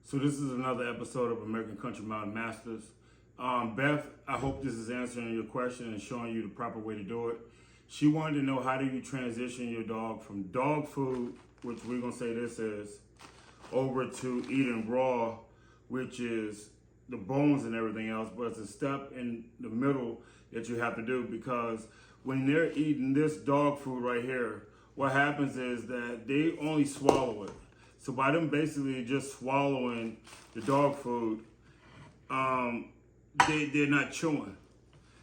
So this is another episode of American Country Mountain Mastiffs. Beth, I hope this is answering your question and showing you the proper way to do it. She wanted to know, how do you transition your dog from dog food, which we're gonna say this is, over to eating raw, which is the bones and everything else, but it's a step in the middle that you have to do, because when they're eating this dog food right here, what happens is that they only swallow it. So by them basically just swallowing the dog food, they're not chewing.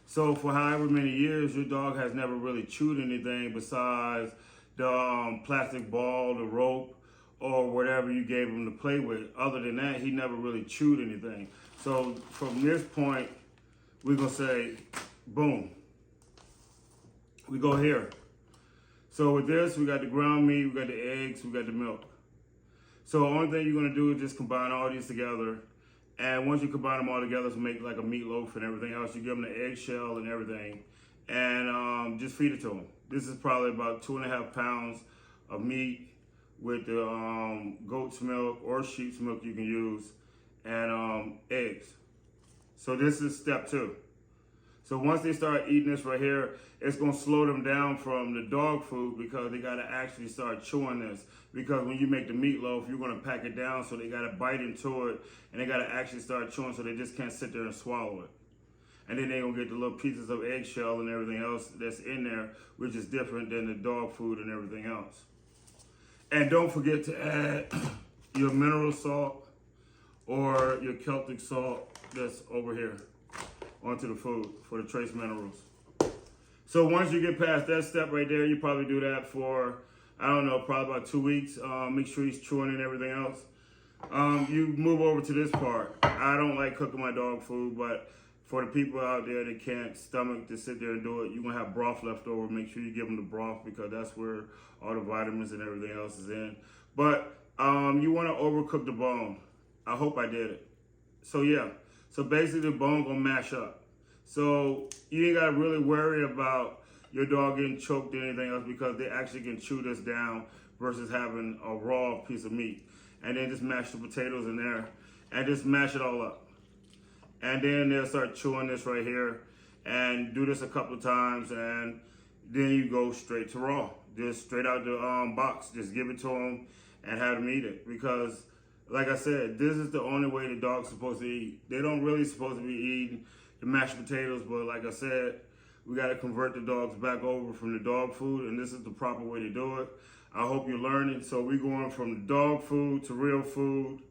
So for however many years, your dog has never really chewed anything besides the plastic ball, the rope, or whatever you gave him to play with. Other than that, he never really chewed anything. So from this point, we're gonna say, boom. We go here. So with this, we got the ground meat, we got the eggs, we got the milk. So the only thing you're gonna do is just combine all these together. And once you combine them all together to make like a meatloaf and everything else, you give them the eggshell and everything, and just feed it to them. This is probably about 2.5 pounds of meat with the goat's milk or sheep's milk you can use, and eggs. So this is step 2. So once they start eating this right here, it's gonna slow them down from the dog food, because they gotta actually start chewing this. Because when you make the meatloaf, you're gonna pack it down, so they gotta bite into it, and they gotta actually start chewing, so they just can't sit there and swallow it. And then they're gonna get the little pieces of eggshell and everything else that's in there, which is different than the dog food and everything else. And don't forget to add your mineral salt or your Celtic salt that's over here onto the food for the trace minerals. So once you get past that step right there, you probably do that for, I don't know, probably about 2 weeks. Make sure he's chewing and everything else. You move over to this part. I don't like cooking my dog food, but for the people out there that can't stomach to sit there and do it, you're gonna have broth left over. Make sure you give them the broth, because that's where all the vitamins and everything else is in. But you wanna overcook the bone. I hope I did it. So yeah. So basically the bone gonna mash up. So you ain't gotta really worry about your dog getting choked or anything else, because they actually can chew this down versus having a raw piece of meat. And then just mash the potatoes in there and just mash it all up. And then they'll start chewing this right here, and do this a couple of times, and then you go straight to raw. Just straight out the box. Just give it to them and have them eat it, because like I said, this is the only way the dog's supposed to eat. They don't really supposed to be eating the mashed potatoes, but like I said, we got to convert the dogs back over from the dog food, and this is the proper way to do it. I hope you're learning. So we're going from the dog food to real food,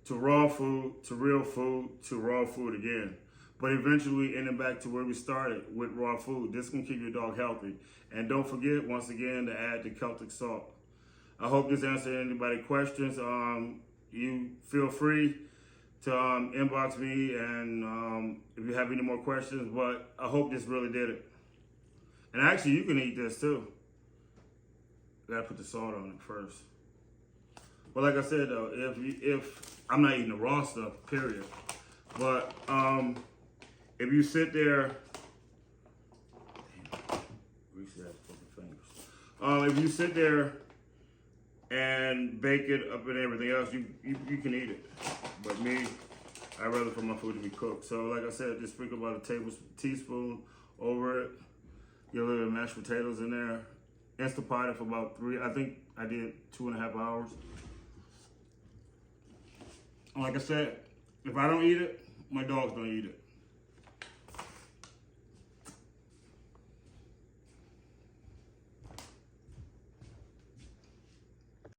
to raw food, to real food, to raw food again. But eventually we end back to where we started, with raw food. This can keep your dog healthy. And don't forget, once again, to add the Celtic salt. I hope this answered anybody's questions. You feel free to inbox me, and if you have any more questions, but I hope this really did it. And actually, you can eat this too. You gotta put the salt on it first. But like I said though, if I'm not eating the raw stuff, period. But if you sit there, if you sit there and bake it up and everything else, you can eat it. But me, I'd rather for my food to be cooked. So like I said, just sprinkle about a teaspoon over it. Get a little bit of mashed potatoes in there. Instapot it for about 3, I think I did 2.5 hours. And like I said, if I don't eat it, my dogs don't eat it.